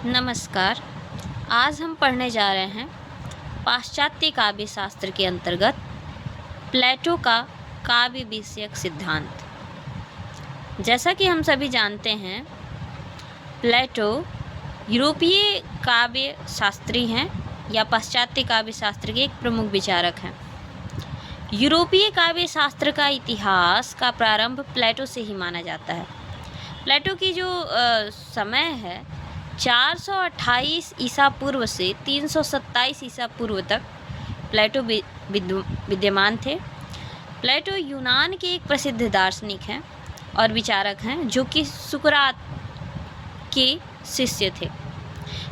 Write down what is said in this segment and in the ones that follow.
नमस्कार। आज हम पढ़ने जा रहे हैं पाश्चात्य काव्य शास्त्र के अंतर्गत प्लेटो का काव्य विषयक सिद्धांत। जैसा कि हम सभी जानते हैं, प्लेटो यूरोपीय काव्य शास्त्री हैं या पाश्चात्य काव्य शास्त्र के एक प्रमुख विचारक हैं। यूरोपीय काव्य शास्त्र का इतिहास का प्रारंभ प्लेटो से ही माना जाता है। प्लेटो की जो समय है 428 ईसा पूर्व से 327 ईसा पूर्व तक प्लेटो विद्यमान थे। प्लेटो यूनान के एक प्रसिद्ध दार्शनिक हैं और विचारक हैं जो कि सुकरात के शिष्य थे।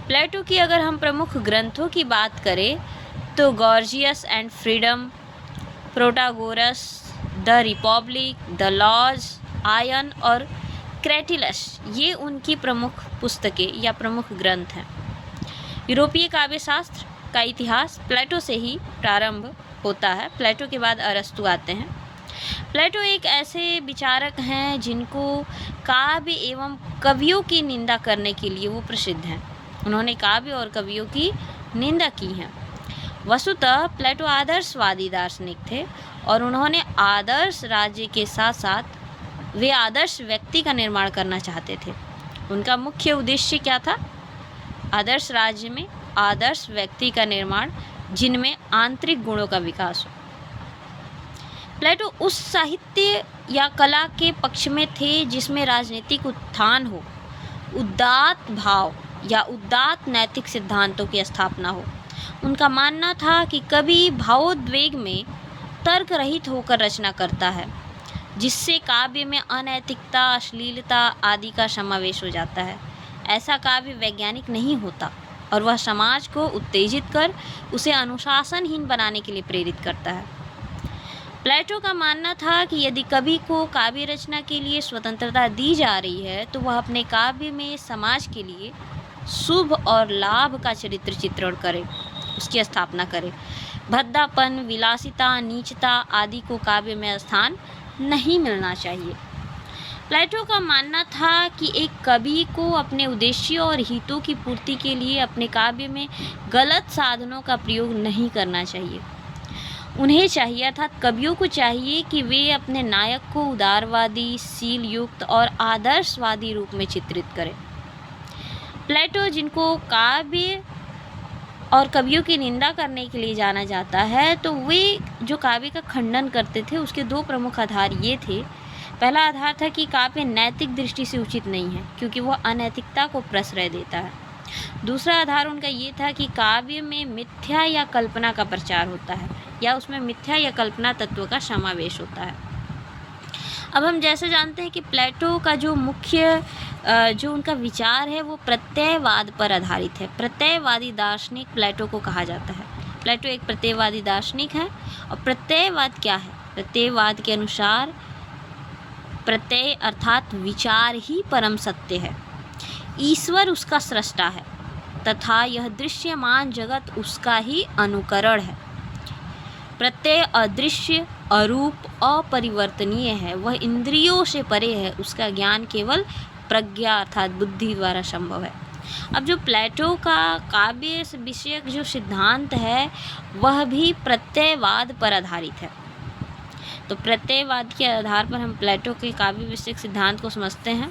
प्लेटो की अगर हम प्रमुख ग्रंथों की बात करें तो Gorgias and freedom, Protagoras, the Republic, the Laws, Ion और क्रेटिलस, ये उनकी प्रमुख पुस्तकें या प्रमुख ग्रंथ हैं। यूरोपीय काव्य शास्त्र का इतिहास प्लेटो से ही प्रारंभ होता है। प्लेटो के बाद अरस्तु आते हैं। प्लेटो एक ऐसे विचारक हैं जिनको काव्य एवं कवियों की निंदा करने के लिए वो प्रसिद्ध हैं। उन्होंने काव्य और कवियों की निंदा की है। वस्तुतः प्लेटो आदर्शवादी दार्शनिक थे और उन्होंने आदर्श राज्य के साथ साथ वे आदर्श व्यक्ति का निर्माण करना चाहते थे। उनका मुख्य उद्देश्य क्या था? आदर्श राज्य में आदर्श व्यक्ति का निर्माण जिनमें आंतरिक गुणों का विकास हो। प्लेटो उस साहित्य या कला के पक्ष में थे जिसमें राजनीतिक उत्थान हो, उदात्त भाव या उदात्त नैतिक सिद्धांतों की स्थापना हो। उनका मानना था कि कवि भावोद्वेग में तर्क रहित होकर रचना करता है, जिससे काव्य में अनैतिकता, अश्लीलता आदि का समावेश हो जाता है। ऐसा काव्य वैज्ञानिक नहीं होता और वह समाज को उत्तेजित कर उसे अनुशासनहीन बनाने के लिए प्रेरित करता है। प्लेटो का मानना था कि यदि कवि को काव्य रचना के लिए स्वतंत्रता दी जा रही है तो वह अपने काव्य में समाज के लिए शुभ और लाभ का चरित्र चित्रण करे, उसकी स्थापना करे। भद्दापन, विलासिता, नीचता आदि को काव्य में स्थान नहीं मिलना चाहिए। प्लेटो का मानना था कि एक कवि को अपने उद्देश्यों और हितों की पूर्ति के लिए अपने काव्य में गलत साधनों का प्रयोग नहीं करना चाहिए। उन्हें चाहिए, अर्थात कवियों को चाहिए कि वे अपने नायक को उदारवादी, शील युक्त और आदर्शवादी रूप में चित्रित करें। प्लेटो, जिनको काव्य और कवियों की निंदा करने के लिए जाना जाता है, तो वे जो काव्य का खंडन करते थे उसके दो प्रमुख आधार ये थे। पहला आधार था कि काव्य नैतिक दृष्टि से उचित नहीं है क्योंकि वह अनैतिकता को प्रश्रय देता है। दूसरा आधार उनका ये था कि काव्य में मिथ्या या कल्पना का प्रचार होता है या उसमें मिथ्या या कल्पना तत्व का समावेश होता है। अब हम जैसे जानते हैं कि प्लेटो का जो मुख्य जो उनका विचार है वो प्रत्ययवाद पर आधारित है। प्रत्ययवादी दार्शनिक प्लेटो को कहा जाता है। प्लेटो एक प्रत्ययवादी दार्शनिक है। और प्रत्ययवाद क्या है? प्रत्ययवाद के अनुसार प्रत्यय अर्थात विचार ही परम सत्य है। ईश्वर उसका सृष्टा है तथा यह दृश्यमान जगत उसका ही अनुकरण है। प्रत्यय अदृश्य, अरूप, अपरिवर्तनीय है। वह इंद्रियों से परे है। उसका ज्ञान केवल प्रज्ञा अर्थात बुद्धि द्वारा संभव है। अब जो प्लेटो का काव्य विषयक जो सिद्धांत है वह भी प्रत्ययवाद पर आधारित है। तो प्रत्ययवाद के आधार पर हम प्लेटो के काव्य विषयक सिद्धांत को समझते हैं।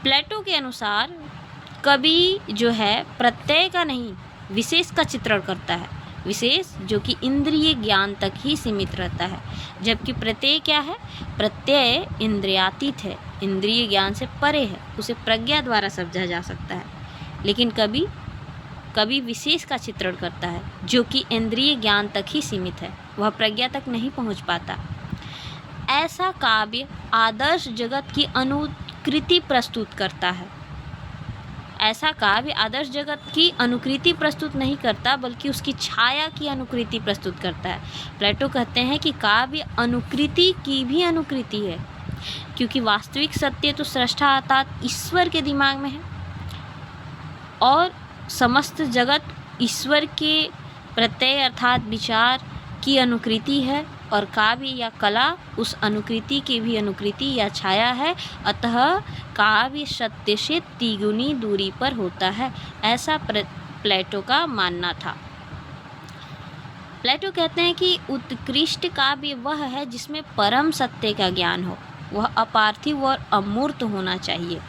प्लेटो के अनुसार कवि जो है प्रत्यय का नहीं विशेष का चित्रण करता है, विशेष जो कि इंद्रिय ज्ञान तक ही सीमित रहता है। जबकि प्रत्यय क्या है? प्रत्यय इंद्रियातीत है, इंद्रिय ज्ञान से परे है, उसे प्रज्ञा द्वारा समझा जा सकता है। लेकिन कवि विशेष का चित्रण करता है जो कि इंद्रिय ज्ञान तक ही सीमित है, वह प्रज्ञा तक नहीं पहुंच पाता। ऐसा काव्य आदर्श जगत की अनुकृति प्रस्तुत करता है। ऐसा काव्य आदर्श जगत की अनुकृति प्रस्तुत नहीं करता बल्कि उसकी छाया की अनुकृति प्रस्तुत करता है। प्लेटो कहते हैं कि काव्य अनुकृति की भी अनुकृति है क्योंकि वास्तविक सत्य तो सृष्टा अर्थात ईश्वर के दिमाग में है और समस्त जगत ईश्वर के प्रत्यय अर्थात विचार की अनुकृति है और काव्य या कला उस अनुकृति की भी अनुकृति या छाया है, अतः काव्य सत्य से तिगुनी दूरी पर होता है, ऐसा प्लेटो का मानना था। प्लेटो कहते हैं कि उत्कृष्ट काव्य वह है जिसमें परम सत्य का ज्ञान हो, वह अपार्थिव और अमूर्त होना चाहिए।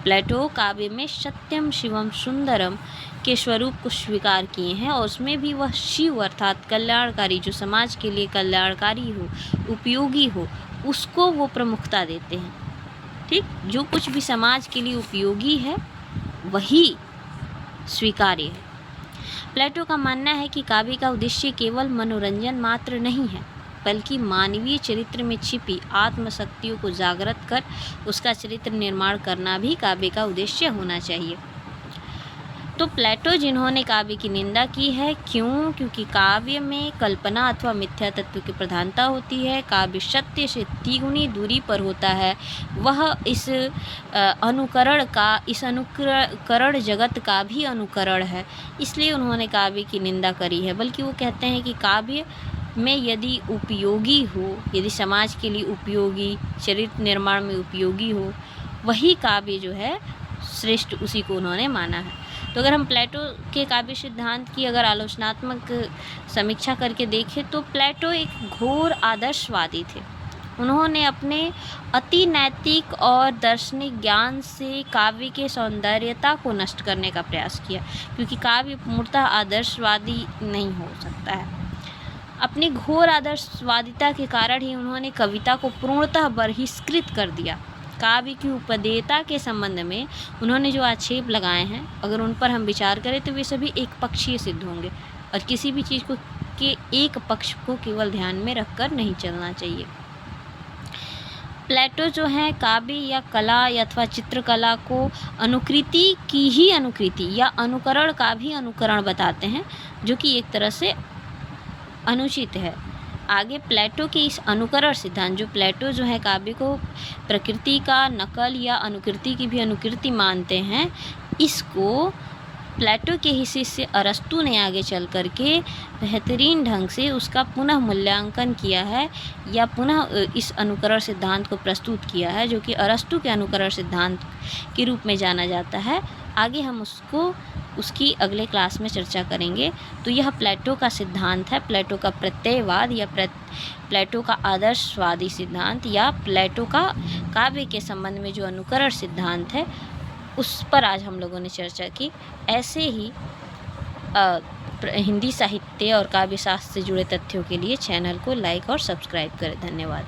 प्लेटो काव्य में सत्यम शिवम सुंदरम के स्वरूप को स्वीकार किए हैं और उसमें भी वह शिव अर्थात कल्याणकारी, जो समाज के लिए कल्याणकारी हो, उपयोगी हो, उसको वो प्रमुखता देते हैं। ठीक, जो कुछ भी समाज के लिए उपयोगी है वही स्वीकार्य है। प्लेटो का मानना है कि काव्य का उद्देश्य केवल मनोरंजन मात्र नहीं है, बल्कि मानवीय चरित्र में छिपी आत्मशक्तियों को जागृत कर उसका चरित्र निर्माण करना भी काव्य का उद्देश्य होना चाहिए। तो प्लेटो जिन्होंने काव्य की निंदा की है, क्यों? क्योंकि काव्य में कल्पना अथवा मिथ्या तत्व की प्रधानता होती है, काव्य सत्य से तिगुनी दूरी पर होता है, वह इस अनुकरण जगत का भी अनुकरण है, इसलिए उन्होंने काव्य की निंदा करी है। बल्कि वो कहते हैं कि काव्य में यदि उपयोगी हो, यदि समाज के लिए उपयोगी, चरित्र निर्माण में उपयोगी हो, वही काव्य जो है श्रेष्ठ, उसी को उन्होंने माना है। तो अगर हम प्लेटो के काव्य सिद्धांत की अगर आलोचनात्मक समीक्षा करके देखें तो प्लेटो एक घोर आदर्शवादी थे। उन्होंने अपने अति नैतिक और दार्शनिक ज्ञान से काव्य के सौंदर्यता को नष्ट करने का प्रयास किया, क्योंकि काव्य पूर्णतः आदर्शवादी नहीं हो सकता है। अपनी घोर आदर्शवादिता के कारण ही उन्होंने कविता को पूर्णतः बहिष्कृत कर दिया। काव्य की उपदेयता के संबंध में उन्होंने जो आक्षेप लगाए हैं, अगर उन पर हम विचार करें तो वे सभी एक पक्षीय सिद्ध होंगे और किसी भी चीज़ को के एक पक्ष को केवल ध्यान में रखकर नहीं चलना चाहिए। प्लेटो जो है काव्य या कला या अथवा चित्रकला को अनुकृति की ही अनुकृति या अनुकरण का भी अनुकरण बताते हैं, जो कि एक तरह से अनुचित है। आगे प्लेटो के इस अनुकरण सिद्धांत, जो प्लेटो जो है काव्य को प्रकृति का नकल या अनुकृति की भी अनुकृति मानते हैं, इसको प्लेटो के ही शिष्य अरस्तु ने आगे चल कर के बेहतरीन ढंग से उसका पुनः मूल्यांकन किया है या पुनः इस अनुकरण सिद्धांत को प्रस्तुत किया है, जो कि अरस्तु के अनुकरण सिद्धांत के रूप में जाना जाता है। आगे हम उसकी अगले क्लास में चर्चा करेंगे। तो यह प्लेटो का सिद्धांत है, प्लेटो का प्रत्ययवाद या प्लेटो का आदर्शवादी सिद्धांत या प्लेटो का काव्य के संबंध में जो अनुकरण सिद्धांत है, उस पर आज हम लोगों ने चर्चा की। ऐसे ही हिंदी साहित्य और काव्य शास्त्र से जुड़े तथ्यों के लिए चैनल को लाइक और सब्सक्राइब करें। धन्यवाद।